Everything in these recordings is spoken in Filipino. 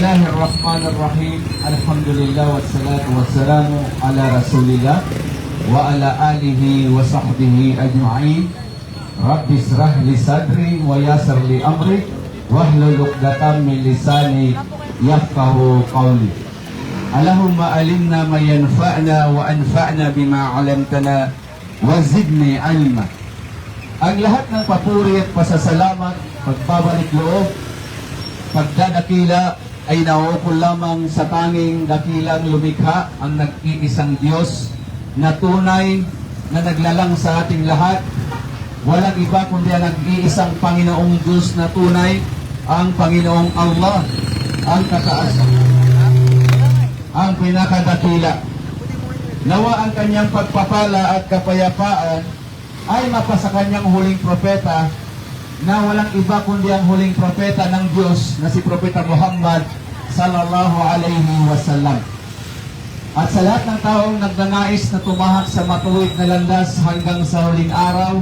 Bismillahirrahmanirrahim. Alhamdulillah wassalatu wassalamu ala Rasulillah wa ala alihi wa sahbihi ajma'in. Rabbi israh li sadri wa yassir li amri wahlul 'uqdatam min lisani yafqahu qawli. Allahumma alimna ma yanfa'na wa anfa'na bima 'allamtana wa zidni 'ilma. Ang lahat ng papuri at pasasalamat, pagbabalik loob, pagdadakila ay nauukol lamang sa tanging dakilang lumikha, ang nag-iisang Diyos na tunay na naglalang sa ating lahat. Walang iba kundi ang nag-iisang Panginoong Diyos na tunay, ang Panginoong Allah, ang kataasan, ang pinakadakila. Nawa ang kanyang pagpapala at kapayapaan ay mapasa kanyang huling propeta, na walang iba kundi ang huling propeta ng Diyos na si Propeta Muhammad sallallahu alaihi wasallam. At sa lahat ng taong nagnanais na tumahak sa matuwid na landas hanggang sa huling araw,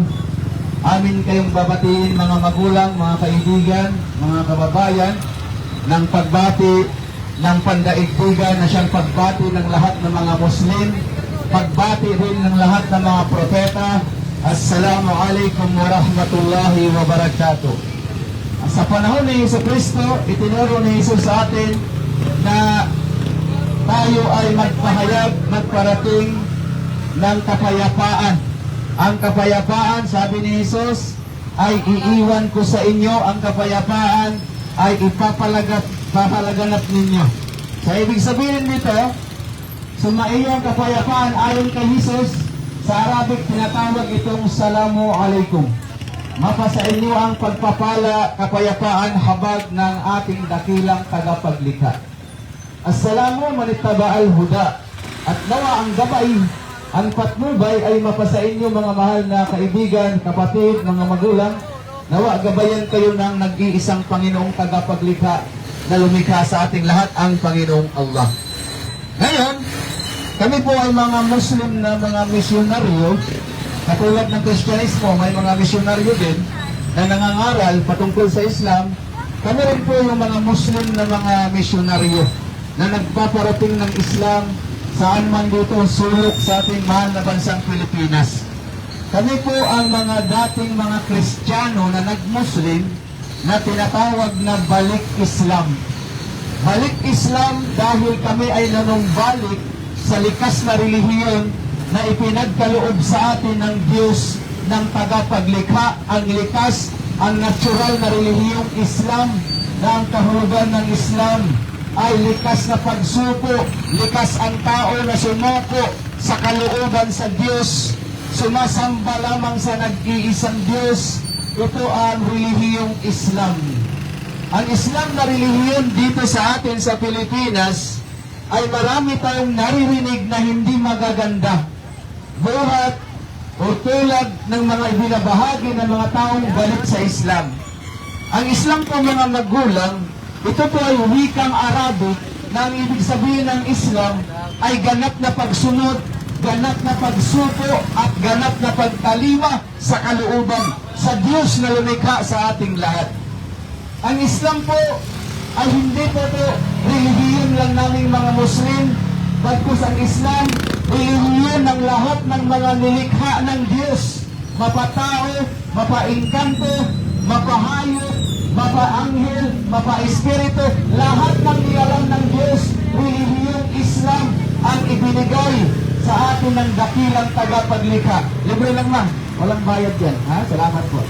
amin kayong babatiin mga magulang, mga kaibigan, mga kababayan, ng pagbati ng pandaigdigan na siyang pagbati ng lahat ng mga Muslim, pagbati rin ng lahat ng mga propeta. Assalamualaikum warahmatullahi wabarakatuh. Sa panahon ni Jesucristo, itinuro ni Jesus sa atin na tayo ay magpahayag, magparating ng kapayapaan. Ang kapayapaan, sabi ni Jesus, ay iiwan ko sa inyo. Ang kapayapaan ay ipapalaganap ninyo. Sa ibig sabihin dito, sumaiyang kapayapaan ayon kay Jesus, sa Arabic, tinatawag itong Salamu Alaikum. Mapasa inyo ang pagpapala, kapayapaan, habag ng ating dakilang tagapaglikha. Assalamu manittaba al-huda. At nawa ang gabay, ang patnubay ay mapasa inyo mga mahal na kaibigan, kapatid, mga magulang. Nawa gabayan kayo ng nag-iisang Panginoong tagapaglikha na lumikha sa ating lahat, ang Panginoong Allah. Ngayon, kami po ay mga Muslim na mga misyonaryo. Katulad ng Kristyanismo, may mga misyonaryo din na nangangaral patungkol sa Islam. Kami rin po yung mga Muslim na mga misyonaryo na nagpaparating ng Islam saan man dito sulok sa ating mahal na bansang Pilipinas. Kami po ang mga dating mga Kristiyano na nag-Muslim na tinatawag na balik Islam. Balik Islam dahil kami ay nanumbalik sa likas na relihiyon na ipinagkaloob sa atin ng Diyos ng tagapaglikha, ang likas, ang natural na relihiyong Islam, na ang kahulugan ng Islam ay likas na pagsuko, likas ang tao na sumuko sa kalooban sa Diyos, sumasamba lamang sa nag-iisang Diyos. Ito ang relihiyong Islam. Ang Islam na relihiyon dito sa atin sa Pilipinas ay marami tayong naririnig na hindi magaganda. Buhat o tulad ng mga ibinabahagi ng mga taong balik sa Islam. Ang Islam po mga magulang, ito po ay wikang Arabic na ang ibig sabihin ng Islam ay ganap na pagsunod, ganap na pagsuko at ganap na pagtaliwa sa kalooban sa Diyos na lumikha sa ating lahat. Ang Islam po ay hindi po ito relihiyon lang naming mga Muslim, bagkus ang Islam, relihiyon ng lahat ng mga nilikha ng Diyos. Mapatao, mapaingkanto, mapahayop, mapaanghel, mapaespiritu, lahat ng nilalang ng Diyos, relihiyong Islam ang ibinigay sa atin ng dakilang tagapaglikha. Libre lang ma, walang bayad yan. Ha? Salamat po.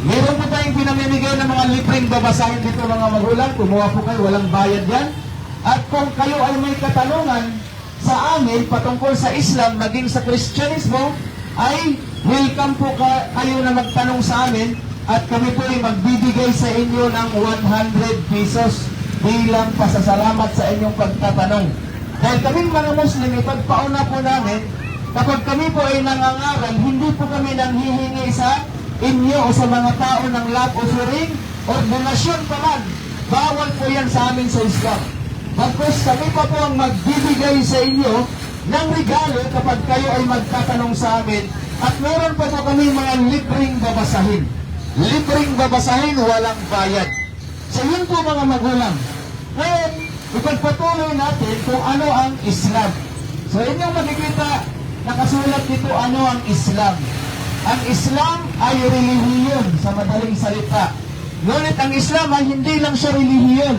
Meron po tayong pinamimigay ng mga libreng babasahin dito mga magulang. Kumuha po kayo, walang bayad yan. At kung kayo ay may katanungan sa amin patungkol sa Islam, maging sa Kristyanismo, ay welcome po kayo na magtanong sa amin. At kami po ay magbibigay sa inyo ng 100 pesos bilang pasasalamat sa inyong pagtatanong. Dahil kaming mga Muslim, ipagpauna po namin, kapag kami po ay nangangaral, hindi po kami nanghihingi sa inyo o sa mga tao ng love offering o donasyon pa man. Bawal po yan sa amin sa Islam. Bagkus kami pa po ang magbibigay sa inyo ng regalo kapag kayo ay magtatanong sa amin. At meron pa po kami mga libreng babasahin. Libreng babasahin, walang bayad. So yun po mga magulang. Ngayon, ipagpatuloy natin kung ano ang Islam. So inyong makikita, nakasulat dito ano ang Islam. Ang Islam ay relihiyon sa madaling salita. Ngunit ang Islam ay hindi lang siya relihiyon.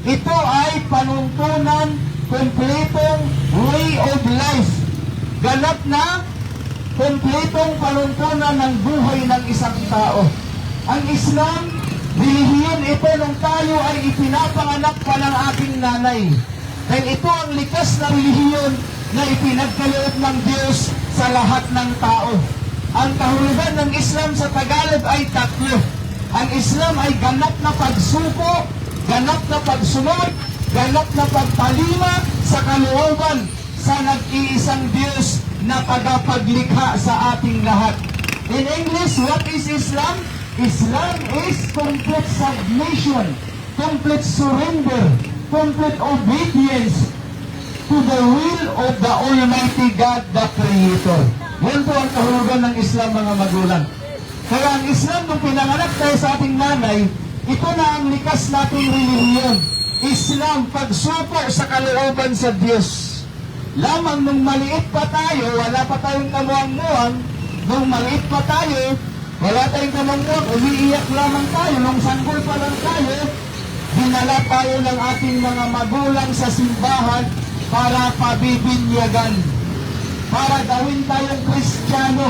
Ito ay panuntunan, kumpletong way of life. Ganap na kumpletong panuntunan ng buhay ng isang tao. Ang Islam, relihiyon ito nung tayo ay ipinapanganak pa ng aking nanay. Dahil ito ang likas na relihiyon na ipinagkaloob ng Diyos sa lahat ng tao. Ang kahulugan ng Islam sa Tagalog ay tatlo. Ang Islam ay ganap na pagsuko, ganap na pagsunod, ganap na pagtalima sa kalooban sa nag-iisang Diyos na tagapaglikha sa ating lahat. In English, what is Islam? Islam is complete submission, complete surrender, complete obedience to the will of the Almighty God, the Creator. Yan po ang kahulugan ng Islam, mga magulang. Kaya ang Islam, nung pinanganak tayo sa ating nanay, ito na ang likas nating relihiyon. Islam, pagsuko sa kalooban sa Diyos. Lamang nung maliit pa tayo, wala pa tayong kamuang-muang, nung maliit pa tayo, wala tayong kamuang-muang, umiiyak lamang tayo, nung sanggol pa lang tayo, dinala tayo ng ating mga magulang sa simbahan para pabibinyagan, para gawin tayong Kristiyano.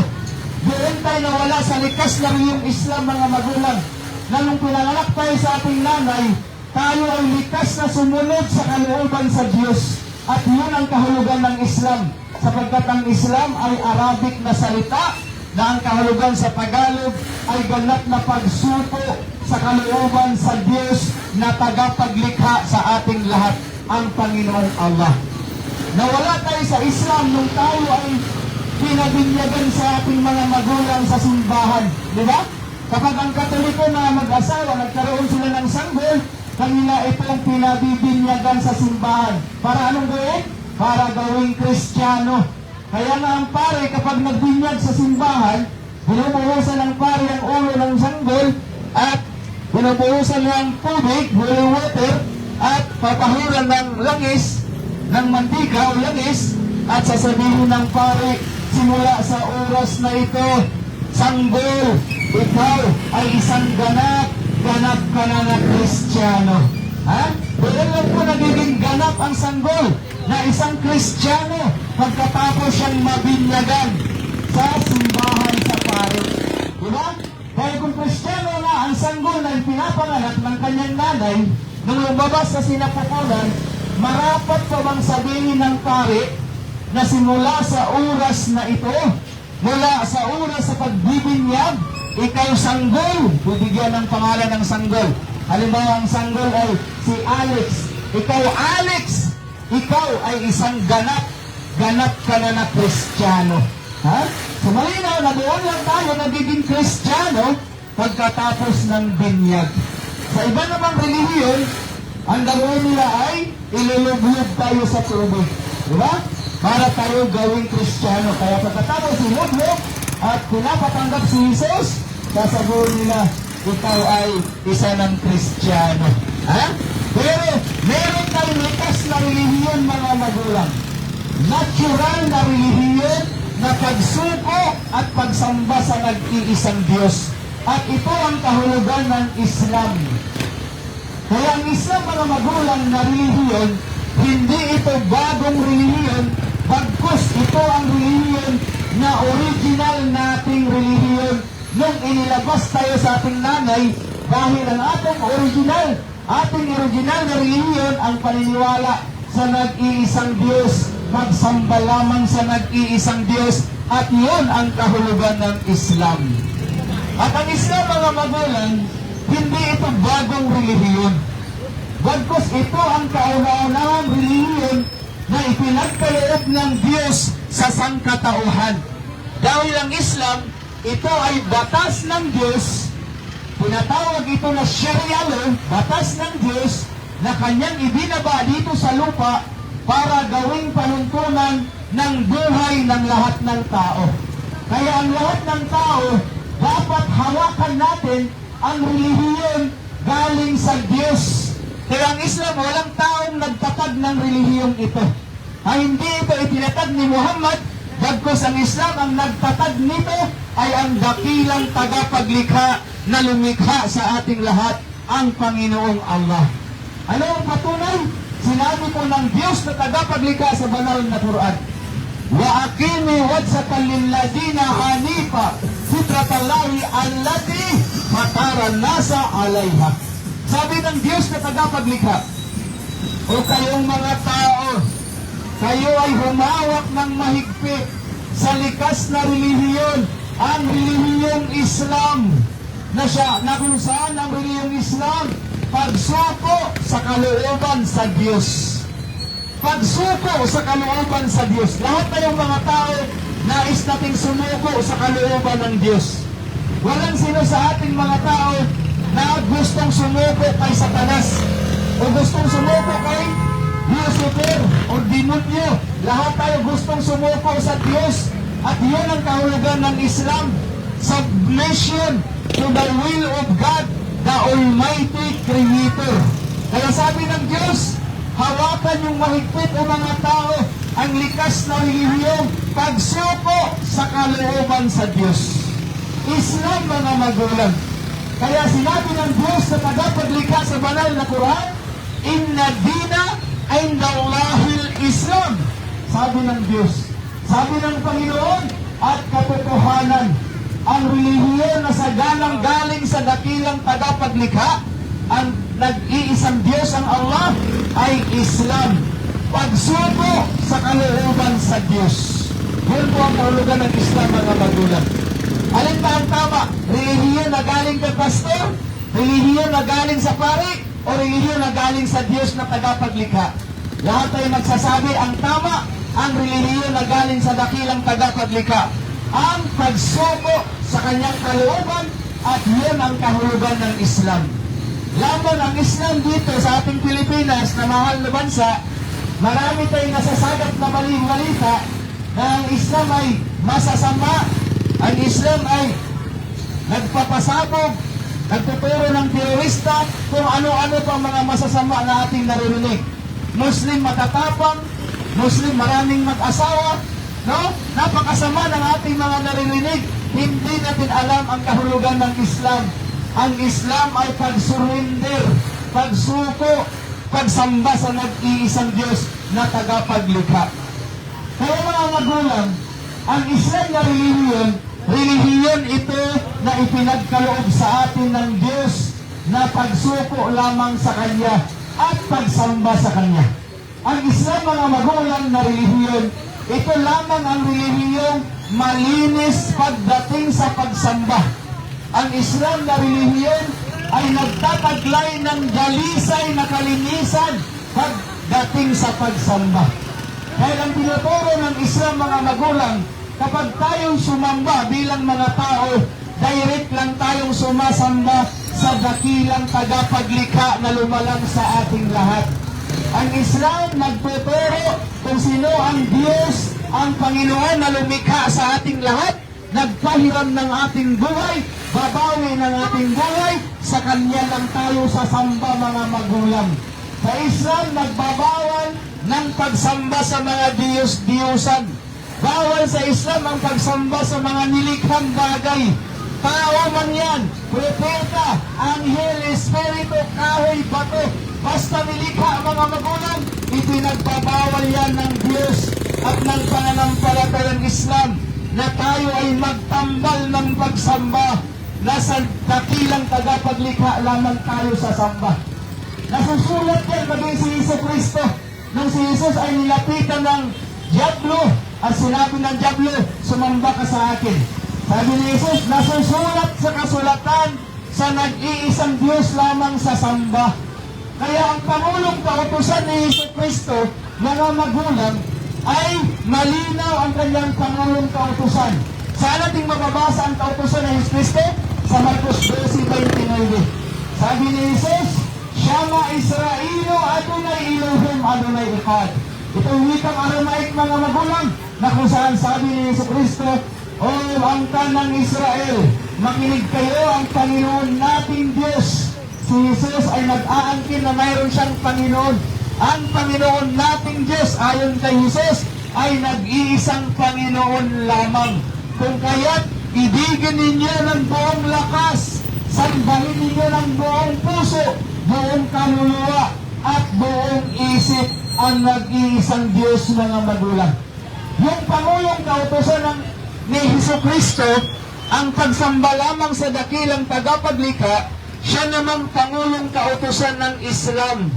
Doon tayo nawala sa likas na yung Islam, mga magulang, na nung pinanganak tayo sa ating nanay, tayo ay likas na sumunod sa kalooban sa Diyos. At yun ang kahulugan ng Islam, sapagkat ang Islam ay Arabic na salita, na ang kahulugan sa Tagalog ay ganap na pagsuko sa kalooban sa Diyos na tagapaglikha sa ating lahat, ang Panginoong Allah. Nawala tayo sa Islam nung tayo ay pinabinyagan sa ating mga magulang sa simbahan. Di ba? Kapag ang Katoliko na mag-asawa, nagkaroon sila ng sanggol, kanila itong pinabibinyagan sa simbahan. Para anong gawin? Para gawing Kristiyano. Kaya nga ang pare, kapag nagbinyag sa simbahan, binubuhusan ng pare ang ulo ng sanggol at binubuhusan ng tubig, holy water, at papahuran ng langis, ng mantika o langis, at sasabihin ng pare, simula sa oras na ito, sanggol, ikaw ay isang ganap ka na na Kristiyano. Ha? Doon lang po nagiging ganap ang sanggol na isang Kristiyano pagkatapos siyang mabinyagan sa simbahan sa pare. Diba? Dahil kung Kristiyano na ang sanggol na pinapanganak ng kanyang nanay, nung lumabas sa sinapupunan, marapat pa bang sabihin ng pare na simula sa oras na ito, mula sa oras sa pagbibinyag, ikaw sanggol, bibigyan ng pangalan ng sanggol. Halimbawa, ang sanggol ay si Alex. Ikaw, Alex, ikaw ay isang ganap ka na na Kristiyano. Ha? So malinaw na doon lang tayo nagiging Kristiyano pagkatapos ng binyag. Sa iba namang relihiyon, ang gawin nila ay ilulublog tayo sa tubig. Diba? Para tayo gawing Kristiyano. Kaya pagkatapos ilulublog at pinapatanggap si Jesus, sasabihin nila, ikaw ay isa ng Kristiyano. Ha? Pero meron tayong likas na relihiyon, mga magulang. Natural na relihiyon na pagsuko at pagsamba sa nag-iisang Diyos. At ito ang kahulugan ng Islam. Kaya ang Islam, mga magulang, na relihiyon, hindi ito bagong relihiyon, bagkus ito ang relihiyon na original nating relihiyon nung inilabas tayo sa ating nanay, dahil ang ating original na relihiyon ang paniniwala sa nag-iisang Diyos, magsamba lamang sa nag-iisang Diyos, at yun ang kahulugan ng Islam. At ang Islam, mga magulang, hindi ito bagong relihiyon. Bagkus ito ang kauna-unahang relihiyon na ipinagkaloob ng Diyos sa sangkatauhan. Dahil ang Islam, ito ay batas ng Diyos, tinatawag ito na Sharia law, batas ng Diyos na kanyang ibinaba dito sa lupa para gawing panuntunan ng buhay ng lahat ng tao. Kaya ang lahat ng tao, dapat hawakan natin ang relihiyon galing sa Diyos. Kaya ang Islam, walang taong nagtatag ng relihiyong ito. Hindi ito itinatag ni Muhammad, bagkus ang Islam, ang nagtatag nito ay ang dakilang tagapaglikha na lumikha sa ating lahat, ang Panginoong Allah. Ano ang patunay? Sinabi po ng Diyos na tagapaglikha sa banal na Quran, wa aqimi wajhaka lilladina hanifa fitratallahi allati fatara nasa alaiha. Sabi ng Diyos na tagapaglikha, o kayong mga tao, kayo ay humawak ng mahigpit sa likas na relihiyon, ang relihiyong Islam, na kung saan ang relihiyong Islam, pagsuko sa kalooban sa Diyos. Pagsuko sa kalooban sa Diyos. Lahat tayong mga tao, nais nating sumuko sa kalooban ng Diyos. Walang sino sa ating mga tao na gustong sumuko kay Satanas o gustong sumuko kay Lucifer o demonyo. Lahat tayo gustong sumuko sa Diyos, at yun ang kahulugan ng Islam, submission to the will of God, the Almighty Creator. Kaya sabi ng Diyos, hawakan yung mahigpit o mga tao ang likas na relihiyong pagsuko sa kalooban sa Diyos. Islam, mga magulang. Kaya sinabi ng Diyos sa tagapaglikha sa banal na Quran, inna dina indallahil Islam. Sabi ng Diyos, sabi ng Panginoon, at katotohanan, ang relihiyon na saganang galing sa dakilang tagapaglikha, ang nag-iisang Diyos ang Allah, ay Islam. Pagsuko sa kalooban sa Diyos. Yun po ang kahulugan ng Islam, mga magulang. Alin ba ang tama? Relihiyon na galing kay pastor? Relihiyon na galing sa pari? O relihiyon na galing sa Diyos na tagapaglikha? Lahat tayo magsasabi, ang tama, ang relihiyon na galing sa dakilang tagapaglikha. Ang pagsuko sa kanyang kalooban, at yun ang kahulugan ng Islam. Lamang ang Islam dito sa ating Pilipinas na mahal na bansa, marami tayong nasasagap na maling balita na ang Islam ay masasama, ang Islam ay nagpapasabog, nagtuturo ng terorista, kung ano-ano pa mga masasama na ating naririnig. Muslim matatapang, Muslim maraming mag-asawa, no? Napakasama ng ating mga naririnig. Hindi natin alam ang kahulugan ng Islam. Ang Islam ay pag-surrender, pagsuko, pagsamba sa nag-iisang Diyos na tagapaglikha. Kaya mga magulang, ang Islam na relihiyon ito na ipinagkaloob sa atin ng Diyos na pagsuko lamang sa Kanya at pagsamba sa Kanya. Ang Islam, mga magulang na relihiyon, ito lamang ang relihiyong malinis pagdating sa pagsamba. Ang Islam na relihiyon ay nagtataglay ng dalisay na kalinisan pagdating sa pagsamba. Dahil ang tinuturo ng Islam, mga magulang, kapag tayong sumamba bilang mga tao, direct lang tayong sumasamba sa dakilang tagapaglikha na lumalang sa ating lahat. Ang Islam nagtuturo kung sino ang Diyos, ang Panginoon na lumikha sa ating lahat, nagpahiram ng ating buhay, babawi ng ating buhay, sa Kanya lang tayo sasamba, mga magulang. Sa Islam, nagbabawal ng pagsamba sa mga Diyos-Diyosan. Bawal sa Islam ang pagsamba sa mga nilikhang bagay. Tao man yan, propeta, anghel, espiritu, kahoy, bato, basta nilikha, mga magulang, ipinagbabawal yan ng Diyos at ng pananampalatayang Islam na tayo ay magtambal ng pagsamba na sa dakilang tagapaglikha lamang tayo sasamba. Nasusulat yan maging si Hesus Kristo nung si Jesus ay nilapitan ng Diablo at sinabi ng Diablo, sumamba ka sa akin. Sabi ni Jesus, nasusulat sa kasulatan sa nag-iisang Diyos lamang sasamba. Kaya ang Pangulong Kautusan ni Hesus Kristo, mga magulang, ay malinaw ang kanyang Pangulong Kautusan. Saan nating mababasa ang kautusan ni Hesus Kristo? Sa Marcos 12:29. Sabi ni Jesus, Shama Israelo, Adonai Elohim, Adonai Echad. Itong wikang Aramaic, mga magulang, na kung saan sabi ni Hesus Kristo, O angkan ng Israel, makinig kayo, ang Panginoon nating Diyos. Si Jesus ay nag-aangkin na mayroon siyang Panginoon. Ang Panginoon nating Diyos, ayon kay Jesus, ay nag-iisang Panginoon lamang. Kung kaya't ibigin ninyo ng buong lakas, sambahin ninyo ng buong puso, buong kaluluwa, at buong isip ang nag-iisang Diyos, mga magulang. Yung Pangulong kautusan ni Jesucristo, ang pagsamba lamang sa dakilang tagapaglikha, siya namang Pangulong kautusan ng Islam.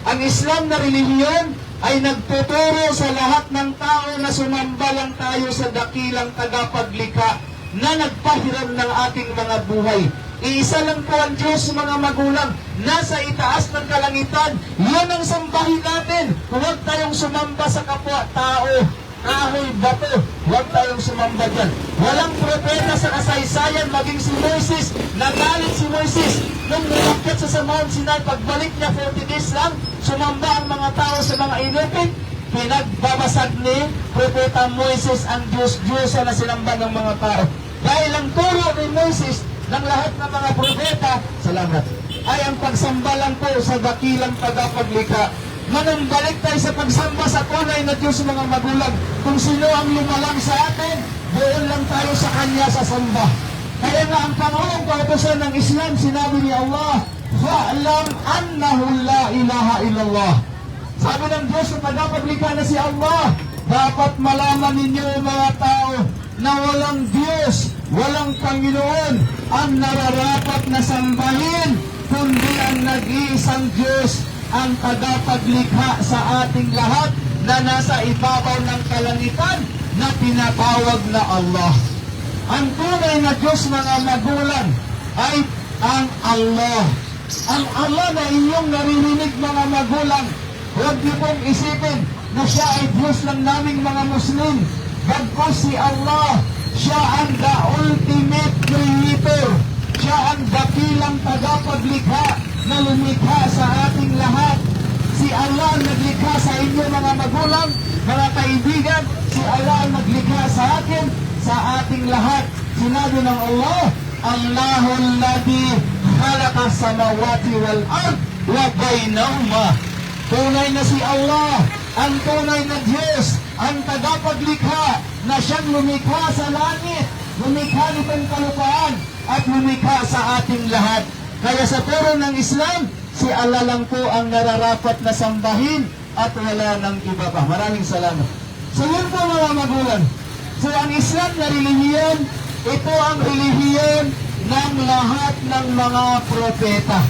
Ang Islam na relihiyon ay nagtuturo sa lahat ng tao na sumamba lang tayo sa dakilang tagapaglikha na nagpahiram ng ating mga buhay. Iisa lang po ang Diyos, mga magulang, nasa itaas ng kalangitan. Yan ang sambahin natin. Huwag tayong sumamba sa kapwa-tao, kahoy, bato. Huwag tayong sumamba dyan. Walang propeta sa kasaysayan, maging si Moises. Nagalit si Moises nung umakyat sa Mount Sinai. Pagbalik niya, 40 days lang, sumamba ang mga tao sa mga inupit. Pinagbabasag ni propeta Moises ang Diyos-Diyosa na sinamba ng mga tao. Dahil ang turo ni Moises ng lahat ng mga propeta, salamat, ay ang pagsamba lang po sa dakilang tagapaglikha. Manumbalik tayo sa pagsamba sa tunay na Diyos, mga magulang. Kung sino ang lumalang sa atin, doon lang tayo sa Kanya sasamba. Kaya nga ang Pangulong kautusan ng Islam, sinabi ni Allah, fa'lam annahu la ilaha illallah. Sabi ng Diyos sa tagapaglikha na si Allah, dapat malaman ninyo, mga tao, na walang Diyos, walang Panginoon ang nararapat na sambahin, kundi ang nag-iisang Diyos, ang tagapaglikha sa ating lahat na nasa ibabaw ng kalangitan na tinatawag na Allah. Ang tunay na Diyos, mga magulang, ay ang Allah. Ang Allah na inyong naririnig, mga magulang, huwag niyo pong isipin na siya ay Diyos lang naming mga Muslim. Bagkus si Allah, siya ang the ultimate creator. Siya ang dakilang tagapaglikha na lumikha sa ating lahat. Si Allah ang naglikha sa inyo, mga magulang, mga kaibigan. Si Allah ang naglikha sa atin, sa ating lahat. Sinabi ng Allah, Allahul ladhi khalaqa samawati wal ard wa bainahuma. Tunay na si Allah, ang tunay na Diyos, ang tagapaglikha na siyang lumikha sa langit, lumikha nitong kalupaan, at lumikha sa ating lahat. Kaya sa turo ng Islam, si Allah lang po ang nararapat na sambahin at wala ng iba pa. Maraming salamat. So yun po, mga magulang. So ang Islam na relihiyon, ito ang relihiyon ng lahat ng mga propeta.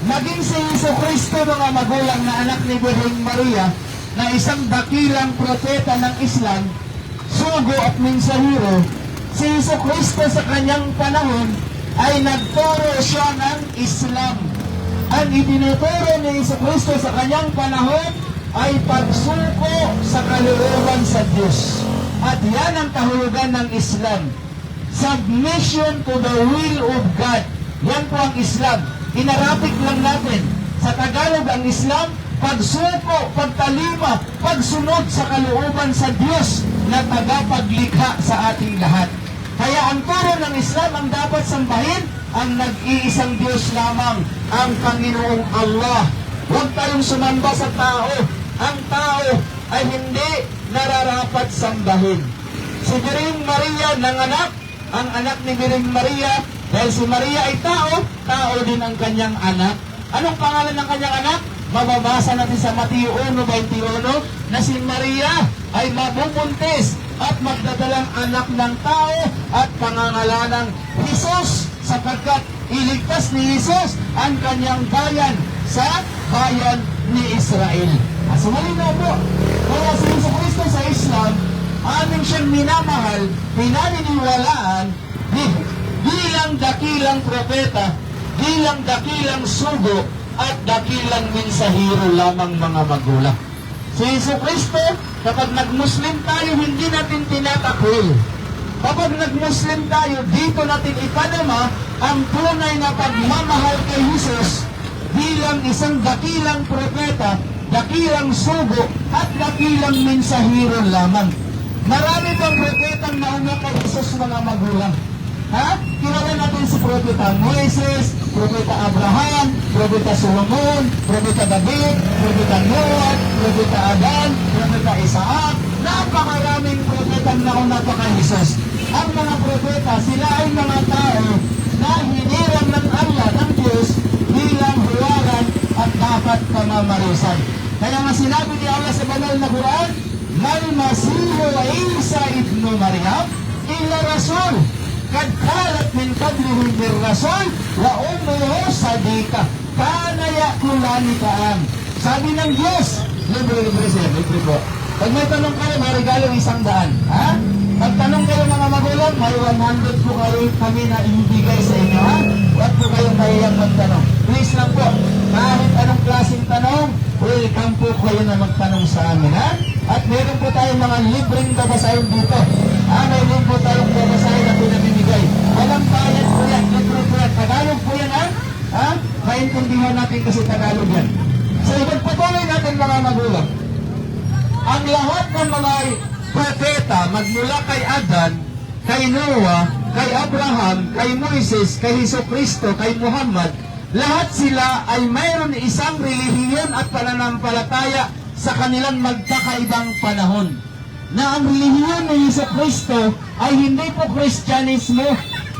Maging si Jesucristo, mga magulang, na anak ni Birheng Maria, na isang dakilang propeta ng Islam, sugo at mensahero, si Jesucristo sa kanyang panahon ay nagturo siya ng Islam. Ang itinuturo ni Jesucristo sa kanyang panahon ay pagsuko sa kalooban sa Diyos. At yan ang kahulugan ng Islam. Submission to the will of God. Yan po ang Islam. Inaratik lang natin. Sa Tagalog, ang Islam, pagsuko, pagtalima, pagsunod sa kalooban sa Diyos na tagapaglikha sa ating lahat. Kaya ang turo ng Islam, ang dapat sambahin, ang nag-iisang Diyos lamang, ang Panginoong Allah. Huwag tayong sumamba sa tao. Ang tao ay hindi nararapat sambahin. Si Birheng Maria nanganak, ang anak ni Birheng Maria, dahil si Maria ay tao, tao din ang kanyang anak. Anong pangalan ng kanyang anak? Mababasa natin sa Mateo 1:21 na si Maria ay mabubuntis at magdadalang anak ng tao at pangangalanang Jesus, sapagkat iligtas ni Jesus ang kanyang bayan sa bayan ni Israel. So malinaw po, kaya si Jesucristo sa Islam, amin siyang minamahal, pinaniniwalaan bilang dakilang propeta, bilang dakilang sugo, at dakilang mensahero lamang, mga magulang. Si Jesucristo, kapag nag-Muslim tayo, hindi natin tinatakil. Kapag nag-Muslim tayo, dito natin ipanama ang tunay na pagmamahal kay Jesus bilang isang dakilang propeta, dakilang sugo, at dakilang mensahero lamang. Marami pang propetang nauna kay Jesus, mga magulang. Ha? Kilala natin si Propeta Moises, Propeta Abraham, Propeta Solomon, Propeta David, Propeta Noah, Propeta Adan, Propeta Isaac. Napakaraming propetang nauna pa kay Jesus. Ang mga propeta, sila ay mga tao na hiniram ng Allah, ng Diyos, bilang huwaran at dapat pamamarisan. Kaya nga sinabi ni Allah sa banal na Quran, Mal Masihu Isa ibnu Maryam illa Rasul kad kalat min qablihi mir Rasul wa ummuhu sadika kana yakulani kaan. Sabi ng Diyos, libre siya, libre po. Pag may tanong kayo, may regalo 100. Ha? Pagtanong kayo mga magulang, may 100 po kayo kami na ibigay sa inyo. Ha? Huwag po kayong mahiyang magtanong. Please lang po, kahit anong klaseng tanong, welcome po kayo na magtanong sa amin. Ha? At meron po tayong mga libreng babasahin dito. Ha? Meron po tayong babasahin na pinamimigay. Walang bayad po yan, libre po yan. Tagalog po yan, ha? Ha? Maintindihan natin kasi Tagalog yan. So, ipagpatuloy natin mga magulang. Ang lahat ng mga propeta, magmula kay Adan, kay Noah, kay Abraham, kay Moises, kay Jesucristo, kay Muhammad, lahat sila ay mayroon isang relihiyon at pananampalataya sa kanilang magkakaibang panahon. Na ang relihiyon ni Jesucristo ay hindi po Kristyanismo.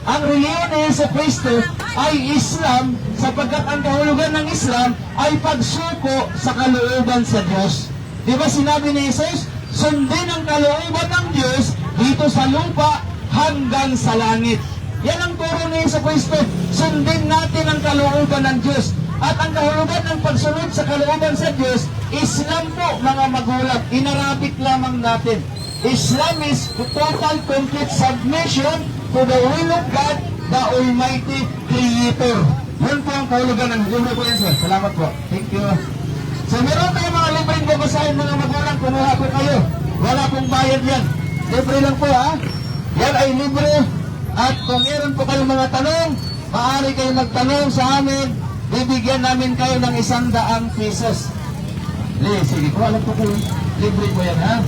Ang relihiyon ni Jesucristo ay Islam, sapagkat ang kahulugan ng Islam ay pagsuko sa kalooban sa Diyos. Di ba sinabi ni Jesus, sundin ang kalooban ng Diyos dito sa lupa hanggang sa langit. Yan ang turo ni Jesucristo. Sundin natin ang kalooban ng Diyos. At ang kahulugan ng pagsunod sa kalooban sa Diyos, Islam po mga magulang. In Arabic lamang natin. Islam is total complete submission to the will of God, the Almighty Creator. Yun po ang kahulugan ng libre po yan, sir. Salamat po. Thank you. So meron tayong mga libreng babasahin mga magulang, kumuha po kayo. Wala pong bayad yan. Libre lang po ha. Yan ay libre. At kung meron po kayong mga tanong, maaari kayo magtanong sa amin. Bibigyan namin kayo ng 100 pesos. Sige, kung alam po kayo, libre po yan ha.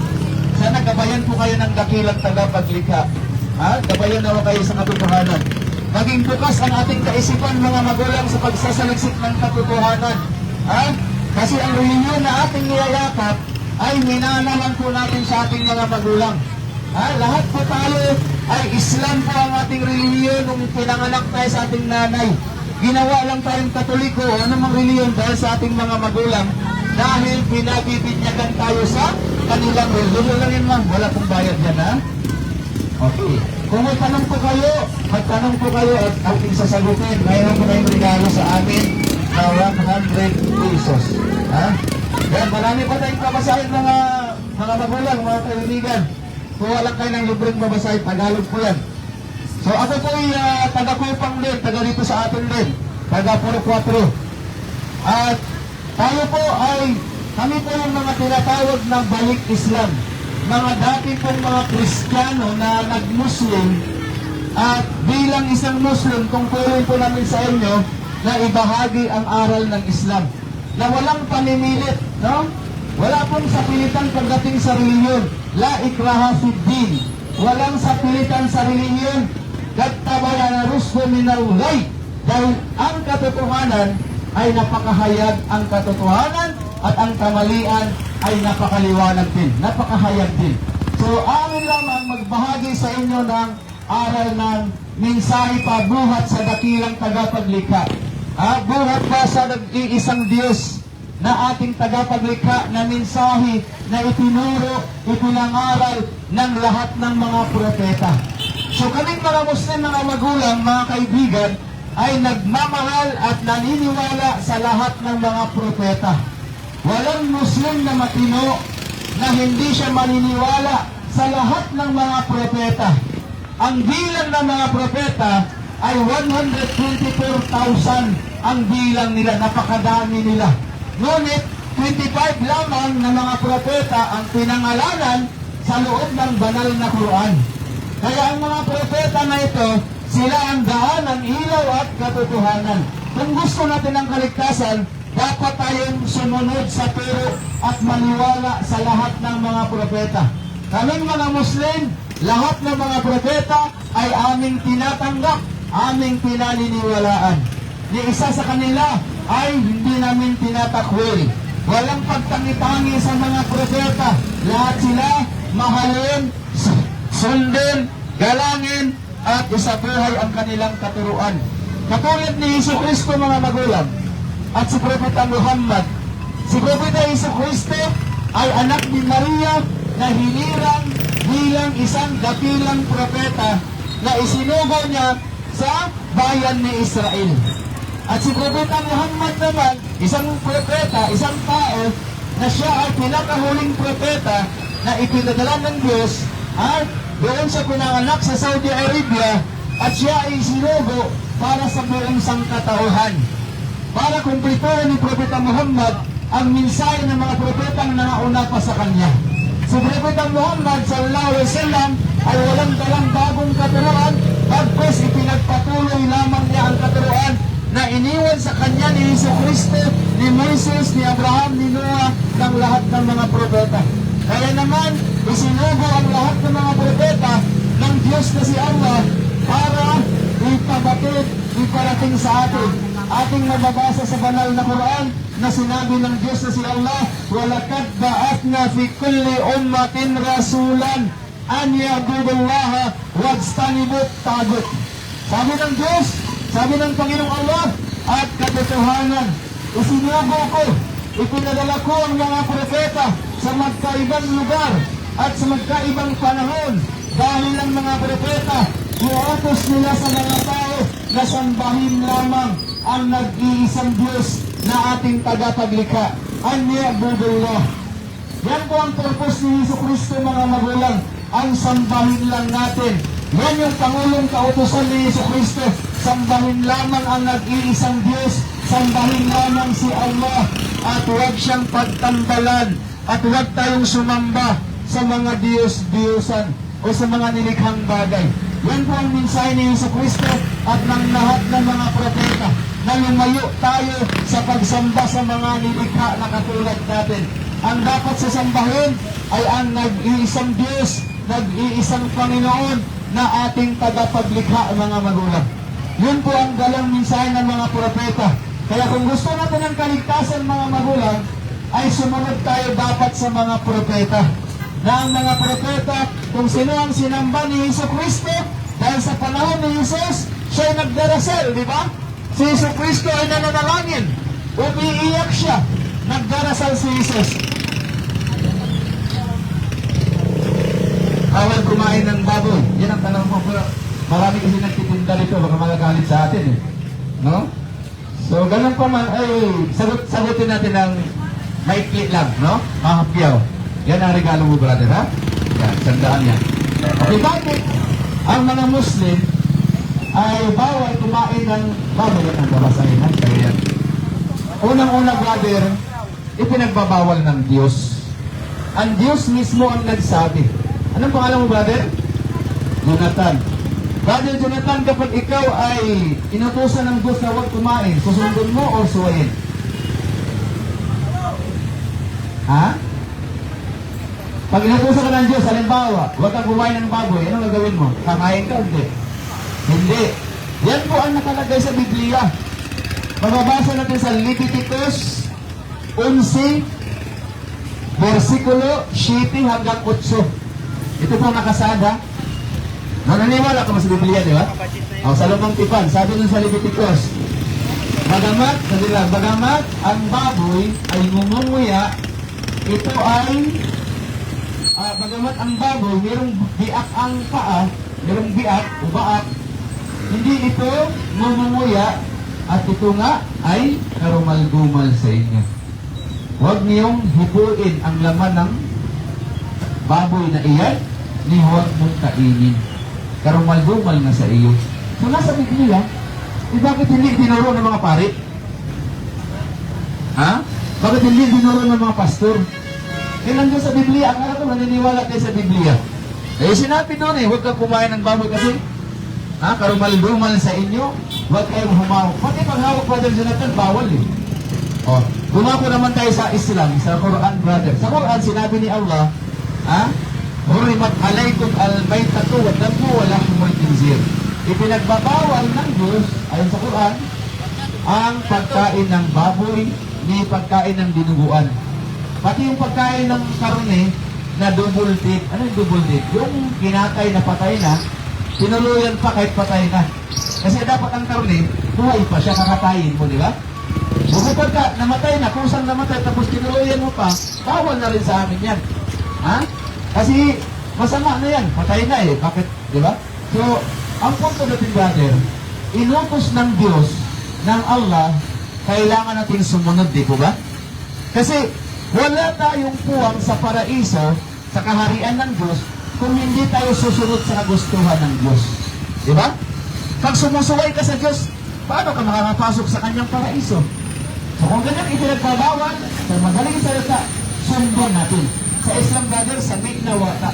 Sana gabayan po kayo ng dakilang tagapaglikha. Ha? Gabayan na kayo sa katotohanan. Maging bukas ang ating kaisipan mga magulang sa pagsasaliksik ng katotohanan. Ha? Kasi ang relihiyon na ating niyayakap ay minanaman po natin sa ating mga magulang. Ha? Lahat po tayo ay Islam po ang ating relihiyon nung pinanganak tayo sa ating nanay. Ginawa lang tayong Katoliko o anumang relihiyon dahil sa ating mga magulang dahil pinabibinyagan tayo sa kanilang relihiyon. Lang yun ma'am, wala pong bayad yan ha? Okay. Kung may tanong po kayo, magtanong po kayo at ating sasagutin. Mayroon po kayong regalo sa amin na 100 pesos. Ha? Yan, marami pa tayong babasahin mga magulang, mga kaibigan. Kuha lang kayo ng libreng babasahin, Tagalog po yan. So ako po ay taga-Kupang din, taga dito sa atin din, taga Puro 4. At tayo po ay, kami po yung mga tinatawag na balik Islam. Mga dati pong mga Kristiyano na nag-Muslim, at bilang isang Muslim, tungkulin po namin sa inyo na ibahagi ang aral ng Islam. Na walang paninilit, no? Wala pong sapilitan pagdating sa reliyon. La ikraha fid din. Walang sapilitan sa reliyon. Katabaya rusho minal ghay. Dahil ang katotohanan ay napakahayag ang katotohanan at ang kamalian ay napakaliwanag din. Napakahayag din. So, amin lamang magbahagi sa inyo ng aral ng mensahe pabuhat sa dakilang tagapaglikha. Buhat pa sa nag-iisang Diyos na ating tagapaglikha na mensahe na itinuro, ipinangaral ng lahat ng mga propeta. So kaming mga Muslim, mga magulang, mga kaibigan, ay nagmamahal at naniniwala sa lahat ng mga propeta. Walang Muslim na matino na hindi siya maniniwala sa lahat ng mga propeta. Ang bilang ng mga propeta ay 124,000 ang bilang nila, napakadami nila. Ngunit 25 lamang na mga propeta ang pinangalanan sa loob ng banal na Quran. Kaya ang mga propeta na ito, sila ang daan, ang ilaw at katotohanan. Kung gusto natin ang kaligtasan, dapat tayong sumunod sa turo at maniwala sa lahat ng mga propeta. Kaming mga Muslim lahat ng mga propeta ay aming tinatanggap, aming pinaniniwalaan. Ni isa sa kanila ay hindi namin tinatakwil. Walang pagtangi-tangi sa mga propeta. Lahat sila mahalin, sundin, galangin, at isabuhay ang kanilang katuruan. Katulad ni Hesus Kristo, mga magulang, at si Propeta Muhammad. Si Propeta Hesus Kristo ay anak ni Maria na hinirang bilang isang dakilang propeta na isinugo niya sa bayan ni Israel. At si Propeta Muhammad naman, isang propeta, isang tao na siya ay pinakahuling propeta na ipinadala ng Diyos at doon siya pinanganak sa Saudi Arabia at siya ay isinugo para sa buong sangkatauhan. Para kumplituhin ni Propeta Muhammad ang mensahe ng mga propetang nauna pa sa kanya. Si Propeta Muhammad sallallahu alaihi wasallam ay walang dalang bagong katuruan, bagkus ipinagpatuloy lamang niya ang katuruan na iniwan sa kanya ni Hesus Kristo, ni Moises, ni Abraham, ni Noah, ng lahat ng mga propeta. Kaya naman, isinugo ang lahat ng mga propeta ng Diyos na si Allah para ipabatid, iparating sa atin. Ating nababasa sa banal na Quran na sinabi ng Diyos na si Allah, وَلَقَدْ بَعَثْنَا فِي كُلِّ أُمَّةٍ رَسُولًا أَنْ يَعْبُدُوا اللَّهَ وَاجْتَنِبُوا الطَّاغُوتَ. Sabi ng Diyos, sabi ng Panginoong Allah, at katotohanan, isinugo ko, ipinadala ko ang mga propeta sa magkaibang lugar at sa magkaibang panahon dahil ang mga propeta iutos nila sa mga tao na sambahin lamang ang nag-iisang Diyos na ating tagapaglikha, ang ni'budullah. Yan po ang purpose ni Hesus Kristo, mga magulang, ang sambahin lang natin. Yan yung pangulong kautusan ni Hesus Kristo, sambahin lamang ang nag-iisang Diyos, sambahin lamang si Allah, at huwag siyang pagtambalan, at huwag tayong sumamba sa mga Diyos-Diyosan o sa mga nilikhang bagay. Yan po ang mensahe ni Hesus Kristo at ng lahat ng mga propeta na lumayo tayo sa pagsamba sa mga nilikha na katulad natin. Ang dapat sasambahin ay ang nag-iisang Diyos, nag-iisang Panginoon na ating tagapaglikha, mga magulang. Yun po ang dalang mensahe ng mga propeta. Kaya kung gusto natin ng kaligtasan, mga magulang, ay sumunod tayo dapat sa mga propeta. Na ang mga propeta, kung sino ang sinamba ni Hesus Kristo, dahil sa panahon ni Jesus, siya ay nagdarasal, di ba? Si Hesus Kristo ay nananalangin, umiiyak siya, nagdarasal si Jesus. Bawal kumain ng baboy. Yan ang tanong mo. Marami kasi nagtitinda rito, baka magagalit sa atin eh. No? So, ganun pa man, ay, sagutin natin ng maikli lang, no? Mahapyaw. Yan ang regalo mo, brother, ha? Yan, sandaan yan. Okay, bakit ang mga Muslim ay bawal kumain ng baboy? Yan ang babasahin, ha? So, yan. Unang-una, brother, ipinagbabawal ng Diyos. Ang Diyos mismo ang nagsabi. Anong pangalan mo, brother? Jonathan. Brother Jonathan, kapag ikaw ay inutusan ng Diyos na huwag kumain, susundin mo o suwayin? Ha? Pag inutusan ka ng Diyos, halimbawa, huwag kang kumain ng baboy, anong gagawin mo? Kakain ka, hindi? Hindi. Yan po ang nakalagay sa Biblia. Mababasa natin sa Leviticus 11, versikulo 7 hanggang 8. Ito po nakasada. Nananiwala ka mo sa Biblia, di ba? O, sa lumang tipan, sabi nun sa Leviticus, bagamat ang baboy ay ngumunguya, ito ay, bagamat ang baboy, mayroong biak ang paa, mayroong biak o baak, hindi ito ngumunguya, at ito nga ay karumal-dumal sa inyo. Huwag niyong hipuin ang laman ng baboy na iyan, ni huwag mong kainin. Karumal-dumal na sa iyo. So nasa Biblia, bakit hindi tinuro ng mga pari? Ha? Bakit hindi tinuro ng mga pastor? Nandun sa Biblia, ang alam ko naniniwala kayo sa Biblia. Eh sinabi doon huwag kang kumain ng baboy kasi karumal-dumal sa inyo, huwag kayong humawak. Pati paghawak, brother Jonathan, bawal eh. O, dumako naman tayo sa Islam, sa Quran, brother. Sa Quran, sinabi ni Allah, Hurimat alaykum al-maytatu wa damu wa lahmul khinzir. Ipinagbabawal ng Diyos, ayon sa Quran, ang pagkain ng baboy, ni pagkain ng dinuguan. Pati yung pagkain ng karne na double dip. Ano yung double dip? Yung kinatay na patay na, tinuluyan pa kahit patay na. Kasi dapat ang karne, buhay pa siya, kakatayin mo, di ba? Bukod pagka namatay na, kusang namatay, tapos tinuluyan mo pa, bawal na rin sa amin yan. Ha? Kasi masama na yan, patay na eh. Bakit? Di ba? So, ang punto natin, brother, inutos ng Diyos, ng Allah, kailangan natin sumunod, di po ba? Kasi wala tayong puwang sa paraiso, sa kaharian ng Diyos, kung hindi tayo susunod sa kagustuhan ng Diyos. Di ba? Pag sumusuway ka sa Diyos, paano ka makakapasok sa kanyang paraiso? So kung ganyan ipinagbabawal, sa madaling salita, sundan natin. Sa Islam, brother, sabik na wata.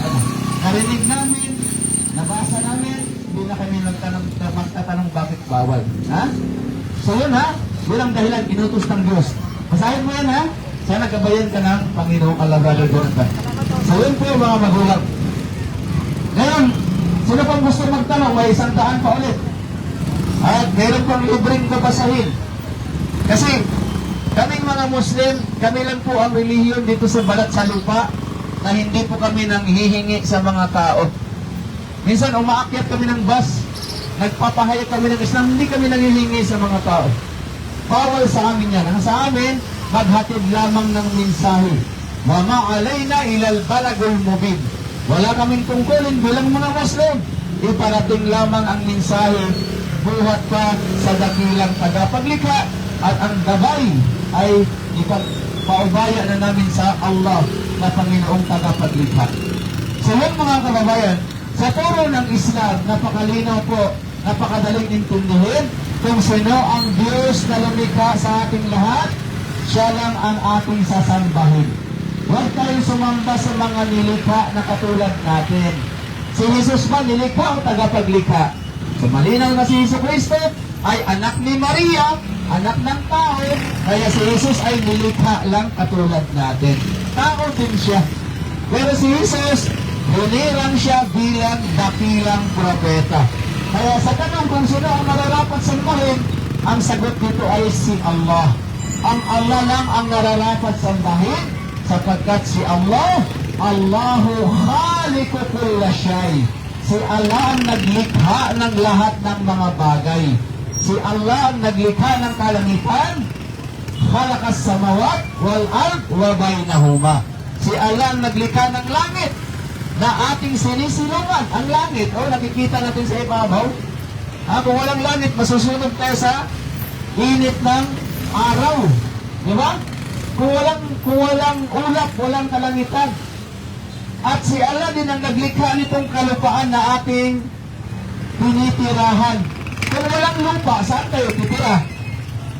Narinig namin, nabasa namin, hindi na kami magtatanong bakit bawal. Ha? So yun ha, yun ang dahilan, inutos ng Diyos. Basahin mo yan ha, sana gabayan ka ng Panginoong Allah, brother Jonathan. So yun po yung mga magulang. Ngayon, sino pang gusto magtanong, may 100 pa ulit. At meron pang libreng babasahin. Kasi kaming mga Muslim, kami lang po ang relihiyon dito sa balat sa lupa na hindi po kami nanghihingi sa mga tao. Minsan umaakyat kami ng bus, nagpapahayag kami ng Islam, hindi kami nanghihingi sa mga tao. Bawal sa amin yan. Ang sa amin, maghatid lamang ng mensahe. Wa ma'alayna ilal balagul mubin. Wala kaming tungkulin bilang mga Muslim. Iparating lamang ang mensahe, buhat pa sa dakilang tagapaglikha, at ang gabay ay ipagpaubaya na namin sa Allah na Panginoong tagapaglikha. So yun mga kababayan, sa turo ng Islam, napakalinaw po, napakadaling intindihin kung sino ang Diyos na lumikha sa ating lahat, siya lang ang ating sasambahin. Huwag tayong sumamba sa mga nilikha na katulad natin. Si Jesus ba nilikha o tagapaglikha? So malinaw na si Jesucristo ay anak ni Maria, anak ng tao, kaya si Jesus ay nilikha lang katulad natin. Tao din siya. Pero si Jesus, hinirang siya bilang dakilang propeta. Kaya sa tanong kung sino ang nararapat sambahin, ang sagot dito ay si Allah. Ang Allah lang ang nararapat sambahin sapagkat si Allah, Allahu khaliqu kulla shay. Si Allah ang naglikha ng lahat ng mga bagay. Si Allah ang naglikha ng kalangitan, khalakas samawat wal ard wa bainahuma. Si Allah ang naglikha ng langit na ating sinisilungan. Ang langit, nakikita natin sa ibabaw. Kung walang langit, masusunod tayo sa init ng araw. Di ba? Kung walang ulap, walang kalangitan. At si Allah din ang naglikha nitong kalupaan na ating tinitirahan. Kung walang lupa, saan tayo titira?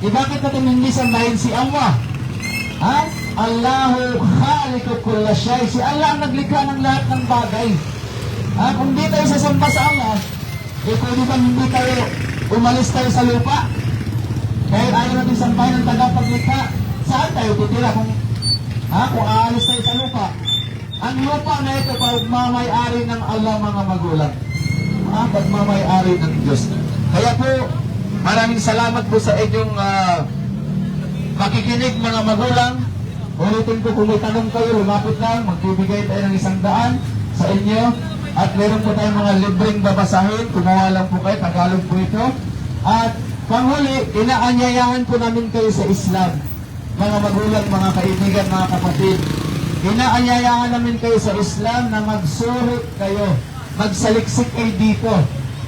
Bakit natin hindi sambahin si Allah? Allahu khaliqu kulla shay. Si Allah ang naglikha ng lahat ng bagay. Kung di tayo sasamba sa Allah, pwede bang hindi tayo umalis tayo sa lupa? Kaya ayaw natin sambahin ng tagapaglikha. Saan tayo titira kung aalis tayo sa lupa? Ang lupa na ito, pagmamayari ng Allah, mga magulang. Pagmamayari ng Diyos. Kaya po, maraming salamat po sa inyong makikinig, mga magulang. Ulitin ko, kung may tanong kayo, lumapit lang, magbibigay tayo ng 100 sa inyo. At meron po tayong mga libreng babasahin. Kumawa lang po kayo, Tagalog po ito. At panghuli, inaanyayahan po namin kayo sa Islam. Mga magulang, mga kaibigan, mga kapatid. Inaanyayahan namin kayo sa Islam na magsuri kayo. Magsaliksik kayo dito.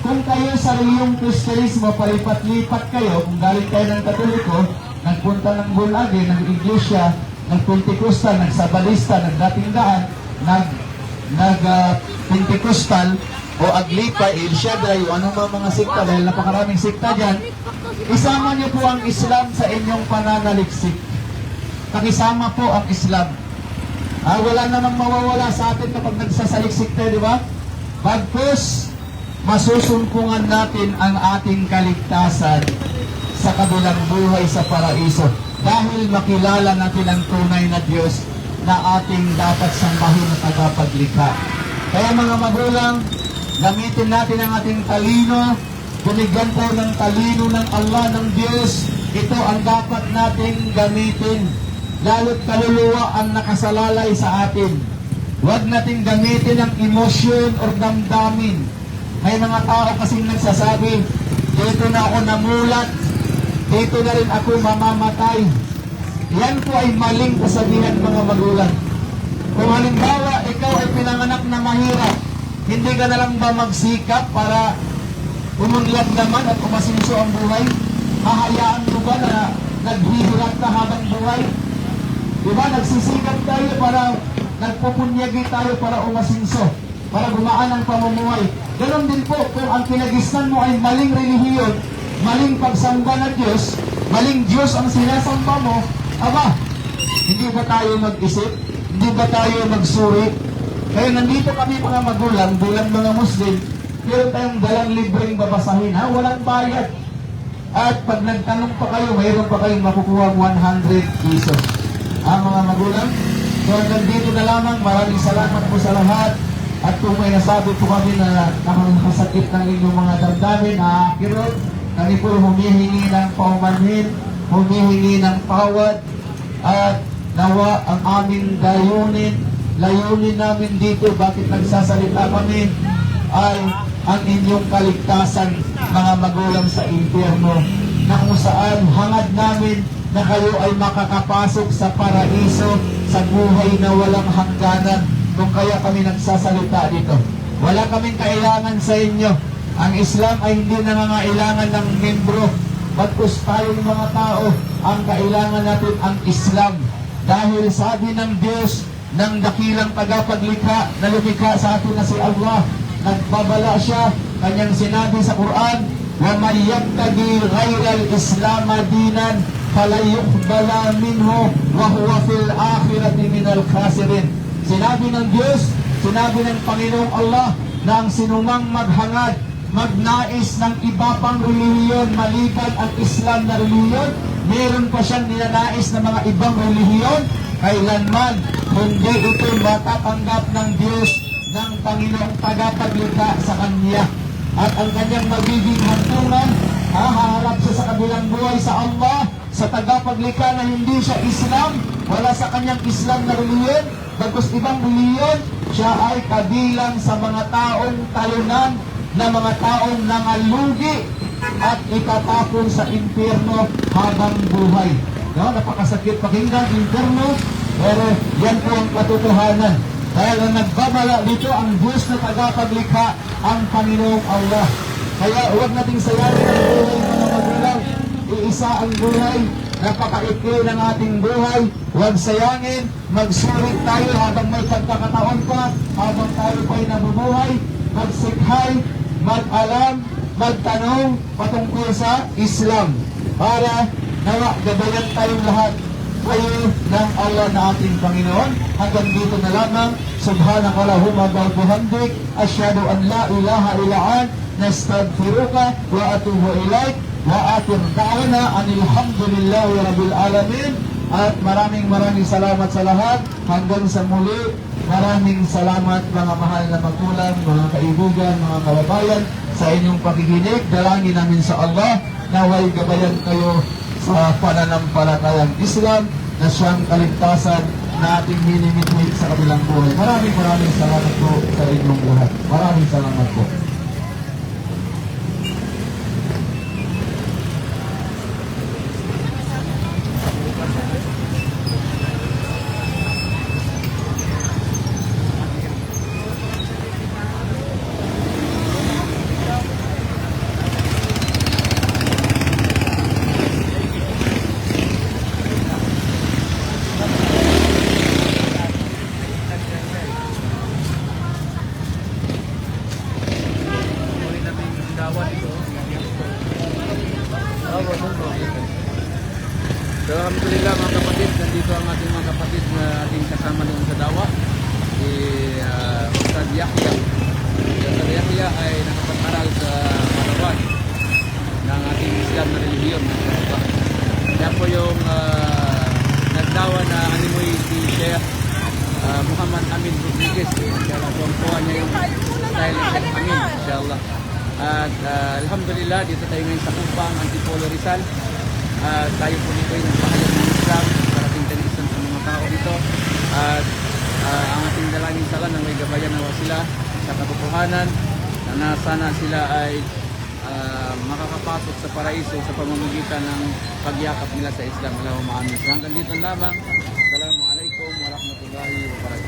Kung kayo sa reyong Kristiyanismo, palipat-lipat kayo, kung galing kayo ng Katoliko, nagpunta ng Bulagi, nag-Iglesia, nag-Pentekostal, nag-Sabalista, nag-Datingdaan, nag-Pentekostal, o Aglipa, El Shaddai, o anong mga sikta, dahil napakaraming sikta dyan, isama niyo po ang Islam sa inyong pananaliksik. Pakisama po ang Islam. Wala namang mawawala sa atin kapag nagsasaliksik tayo, di ba? Bagkus, masusumpungan natin ang ating kaligtasan sa kabilang buhay sa paraiso. Dahil makilala natin ang tunay na Diyos na ating dapat sambahin na tagapaglikha. Kaya mga magulang, gamitin natin ang ating talino, binigyan po ng talino ng Allah, ng Diyos. Ito ang dapat nating gamitin. Lalo't kaluluwa ang nakasalalay sa atin. Huwag nating gamitin ang emosyon o damdamin. May mga tao kasing nagsasabi, dito na ako namulat, dito na rin ako mamamatay. Yan po ay maling kasabihan mga magulang. Kung halimbawa, ikaw ay pinanganak na mahirap, hindi ka na lang ba magsikap para umunlad naman at umasinso ang buhay? Hahayaan mo ba na naghihirap ka habang buhay? Diba, nagsisikap tayo para, nagpupunyagi tayo para umasinso, para gumaan ang pamumuhay. Ganon din po, kung ang kinagisnan mo ay maling relihiyon, maling pagsamba ng Diyos, maling Diyos ang sinasamba mo, aba, hindi ba tayo mag-isip? Hindi ba tayo magsuri? Kaya nandito kami mga magulang, bilang mga Muslim, meron tayong dalang libreng babasahin, ha? Walang bayad. At pag nagtanong pa kayo, mayroon pa kayong makukuha 100 pesos. Mga magulang, so hanggang dito na lamang, maraming salamat po sa lahat. At kung may nasabi po kami na nakakasakit ng inyong mga damdamin, kirot, kami po humihingi ng paumanhin, humihingi ng tawad, at nawa ang aming layunin namin dito, bakit nagsasalita kami, ay ang inyong kaligtasan, mga magulang sa impyerno, na kung saan hangad namin na kayo ay makakapasok sa paraiso, sa buhay na walang hangganan. Kung kaya kami nagsasalita dito, wala kaming kailangan sa inyo. Ang Islam ay hindi nangangailangan ng membro. Bagkus tayong mga tao, ang kailangan natin ang Islam. Dahil sabi ng Diyos, ng dakilang tagapaglikha na lumikha sa atin na si Allah, nagbabala siya, kanyang sinabi sa Quran, وَمَنْ يَبْتَغِي غَيْرَ الْإِسْلَامَ دِينًا فَلَنْ يُقْبَلَ مِنْهُ وَهُوَ فِي الْآخِرَةِ مِنَ الْخَاسِرِينَ. Sinabi ng Diyos, sinabi ng Panginoong Allah, na ang sinumang maghangad, magnais ng iba pang relihiyon maliban ang Islam na relihiyon, meron pa siyang ninanais na mga ibang relihiyon, kailanman hindi ito matatanggap ng Diyos, ng Panginoong tagapaglikha sa Kanya. At ang kanyang magiging hantungan, haharap siya sa kabilang buhay sa Allah, sa tagapaglikha na hindi siya Islam, wala sa kanyang Islam na relihiyon, bagkus ibang relihiyon, siya ay kabilang sa mga taong talunan, na mga taong nangalugi at itatapon sa impyerno habang buhay. No? Napakasakit pakinggan, impyerno, pero yan po ang katotohanan. Dahil ang nagbabala dito ang Diyos na tagapaglikha, ang Panginoong Allah. Kaya huwag nating sayangin ang buhay mga magulang. Iisa ang buhay, napakaikli ng ating buhay. Huwag sayangin, magsulit tayo habang may pagkakataon pa, habang tayo pa'y nabubuhay, magsikhay, mag-alam, magtanong patungkol sa Islam. Para nawa, gabayan tayong lahat kayo ng Allah na ating Panginoon. Hanggang dito na lamang. Subhanakallahumma wa bihamdik, asyhadu an la ilaha illa ant, nastaghfiruka wa atubu ilaik, wa akhir da'wana anil hamdulillahi rabbil alamin. At maraming salamat sa lahat. Hanggang sa muli, maraming salamat mga mahal na magulang, mga kaibigan, mga kababayan, sa inyong pakikinig. Dalangin namin sa Allah naway gabayan kayo sa pananampalatayang Islam na siyang kaligtasan na ating minimiti sa kabilang buhay. Maraming salamat po sa inyong lahat. Maraming salamat po. So, alhamdulillah mga kapatid, nandito ang ating mga kapatid na ating kasama doon sa dawa. Si Ustad Yahya. Si Ustad Yahya ay nakapag-aral sa Palawan ng ating Islam na relihiyon. Siya po yung nagdawa na animoy si Sheikh Muhammad Amin Rodriguez. Inshallah, tuwang-tuwa niya yung style ng Sheikh Amin, inshallah. At alhamdulillah, dito tayo ngayon sa Kupang, Antipolo, Rizal. Tayo po dito ay nagpahayag ng Islam, parating tayo isang sa mga tao dito. At ang ating dalangin sala na may gabayan nawa sila sa katotohanan na sana sila ay makakapasok sa paraiso sa pamamagitan ng pagyakap nila sa Islam. Allahumma amin. So hanggang dito lamang. Assalamualaikum warahmatullahi wabarakatuh.